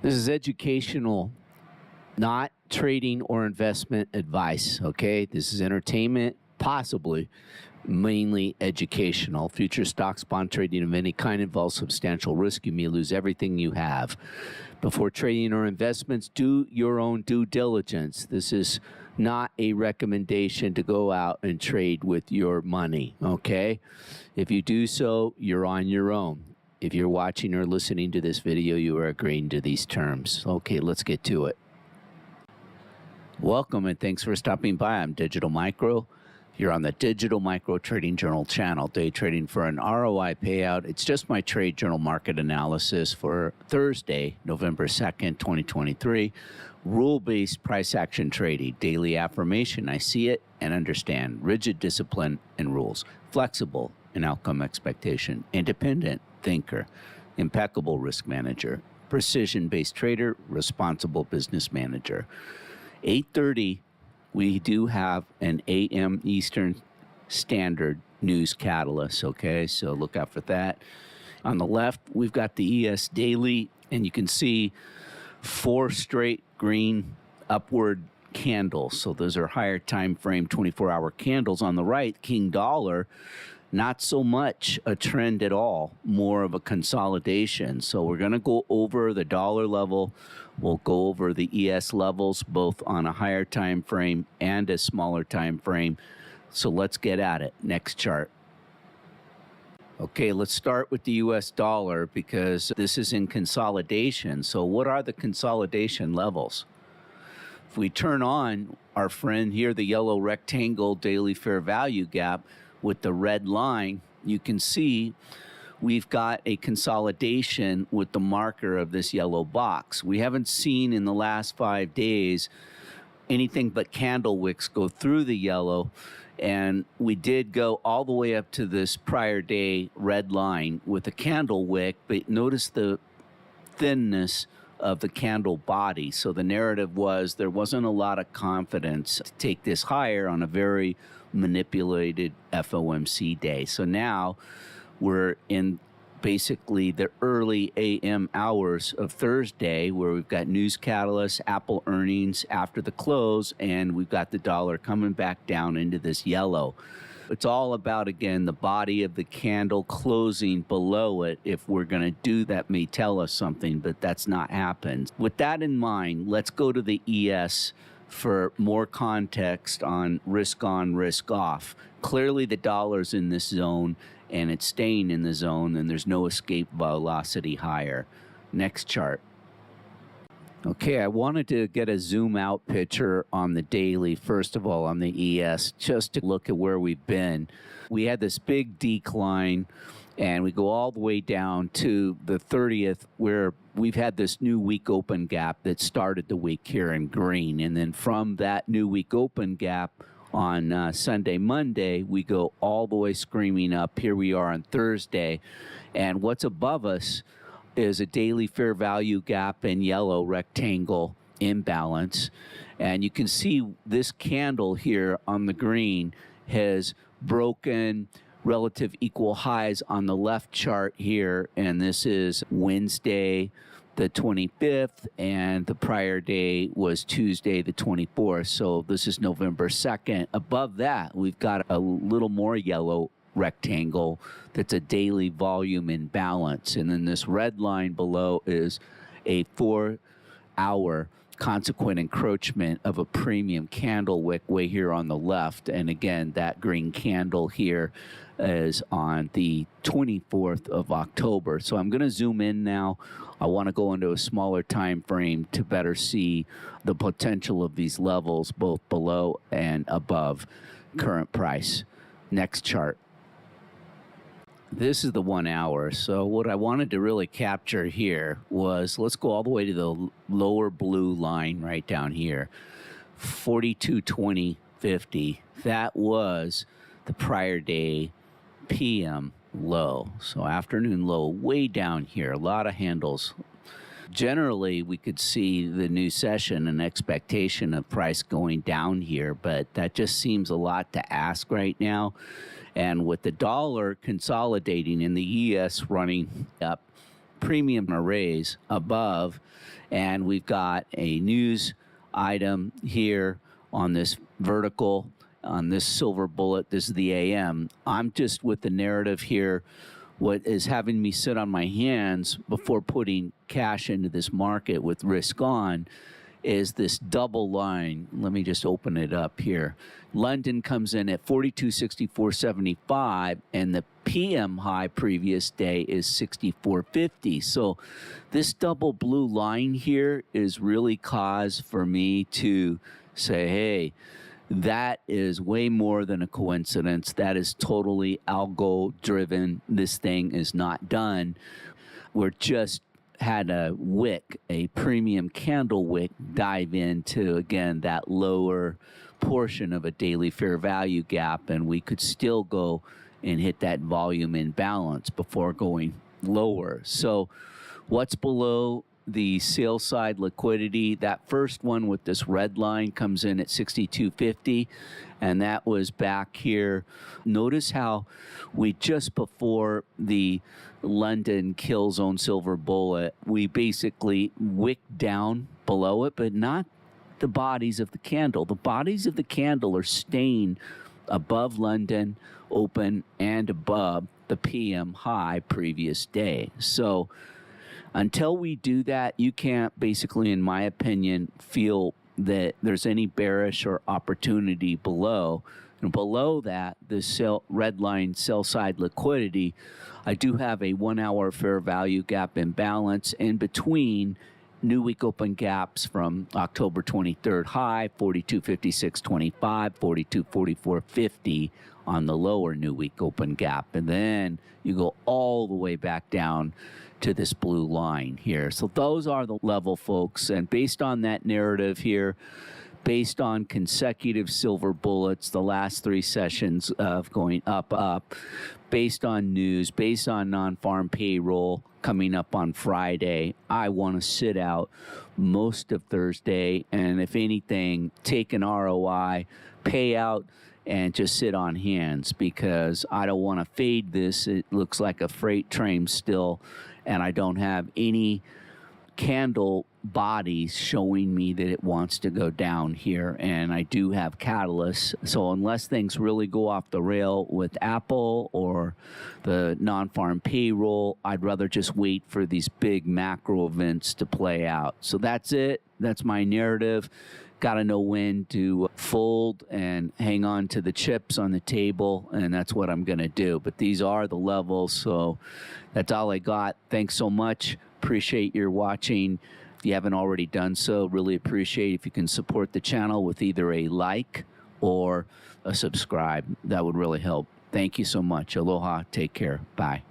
This is educational, not trading or investment advice, okay? This is entertainment, possibly, mainly educational. Future stocks, bond trading of any kind involves substantial risk. You may lose everything you have. Before trading or investments, do your own due diligence. This is not a recommendation to go out and trade with your money, okay? If you do so, you're on your own. If you're watching or listening to this video, you are agreeing to these terms. Okay, let's get to it. Welcome and thanks for stopping by. I'm Digital Micro. You're on the Digital Micro Trading Journal channel, day trading for an ROI payout. It's just my trade journal market analysis for Thursday, November 2nd, 2023. Rule-based price action trading, daily affirmation. I see it and understand. Rigid discipline and rules. Flexible in outcome expectation. Independent thinker. Impeccable risk manager. Precision-based trader. Responsible business manager. 8:30. We do have an AM Eastern Standard News Catalyst, okay? So look out for that. On the left, we've got the ES Daily, and you can see 4 straight green upward candles. So those are higher time frame 24-hour candles. On the right, King Dollar, not so much a trend at all, more of a consolidation. So we're going to go over the dollar level. We'll go over the ES levels, both on a higher time frame and a smaller time frame. So let's get at it. Next chart. Okay, let's start with the US dollar because this is in consolidation. So what are the consolidation levels? If we turn on our friend here, the yellow rectangle daily fair value gap with the red line, you can see we've got a consolidation with the marker of this yellow box. We haven't seen in the last 5 days anything but candle wicks go through the yellow, and we did go all the way up to this prior day red line with a candle wick, but notice the thinness of the candle body. So the narrative was there wasn't a lot of confidence to take this higher on a very manipulated FOMC day. So now we're in basically the early AM hours of Thursday where we've got news catalysts, Apple earnings after the close, and we've got the dollar coming back down into this yellow. It's all about, again, the body of the candle closing below it. If we're going to do that, may tell us something, but that's not happened. With that in mind, let's go to the ES for more context on risk on, risk off. Clearly, the dollar's in this zone, and it's staying in the zone, and there's no escape velocity higher. Next chart. Okay, I wanted to get a zoom out picture on the daily, first of all, on the ES, just to look at where we've been. We had this big decline, and we go all the way down to the 30th, where we've had this new week open gap that started the week here in green. And then from that new week open gap on Sunday, Monday, we go all the way screaming up. Here we are on Thursday. And what's above us is a daily fair value gap in yellow rectangle imbalance. And you can see this candle here on the green has broken relative equal highs on the left chart here. And this is Wednesday, the 25th, and the prior day was Tuesday, the 24th. So this is November 2nd. Above that, we've got a little more yellow rectangle that's a daily volume imbalance. And then this red line below is a 4-hour consequent encroachment of a premium candle wick way here on the left. And again, that green candle here is on the 24th of October. So I'm going to zoom in now. I want to go into a smaller time frame to better see the potential of these levels, both below and above current price. Next chart. This is the 1 hour. So what I wanted to really capture here was, let's go all the way to the lower blue line right down here, 42.20.50. That was the prior day PM low. So afternoon low way down here, a lot of handles. Generally, we could see the new session and expectation of price going down here, but that just seems a lot to ask right now. And with the dollar consolidating and the ES running up premium arrays above, and we've got a news item here on this vertical, on this silver bullet. This is the AM. I'm just with the narrative here. What is having me sit on my hands before putting cash into this market with risk on is this double line. Let me just open it up here. London comes in at 42.6475, and the PM high previous day is 64.50. So this double blue line here is really cause for me to say, hey, that is way more than a coincidence. That is totally algo driven. This thing is not done. We're just had a wick, a premium candle wick, dive into, again, that lower portion of a daily fair value gap, and we could still go and hit that volume imbalance before going lower. So what's below the sale side liquidity? That first one with this red line comes in at 62.50, and that was back here. Notice how we just before the London kill zone silver bullet, we basically wicked down below it, but not the bodies of the candle. The bodies of the candle are staying above London open and above the PM high previous day. So until we do that, you can't basically, in my opinion, feel that there's any bearish or opportunity below. And below that, the red line sell side liquidity, I do have a 1 hour fair value gap imbalance in between new week open gaps from October 23rd high, 42.5625, 42.4450 on the lower new week open gap. And then you go all the way back down to this blue line here. So those are the level, folks. And based on that narrative here, based on consecutive silver bullets, the last 3 sessions of going up, based on news, based on non-farm payroll coming up on Friday, I want to sit out most of Thursday, and if anything, take an ROI, pay out, and just sit on hands, because I don't want to fade this. It looks like a freight train still, and I don't have any candle bodies showing me that it wants to go down here, and I do have catalysts. So unless things really go off the rail with Apple or the non-farm payroll, I'd rather just wait for these big macro events to play out. So that's it. That's my narrative. Got to know when to fold and hang on to the chips on the table, and that's what I'm going to do. But these are the levels, so that's all I got. Thanks so much. Appreciate your watching. If you haven't already done so, really appreciate if you can support the channel with either a like or a subscribe. That would really help. Thank you so much. Aloha. Take care. Bye.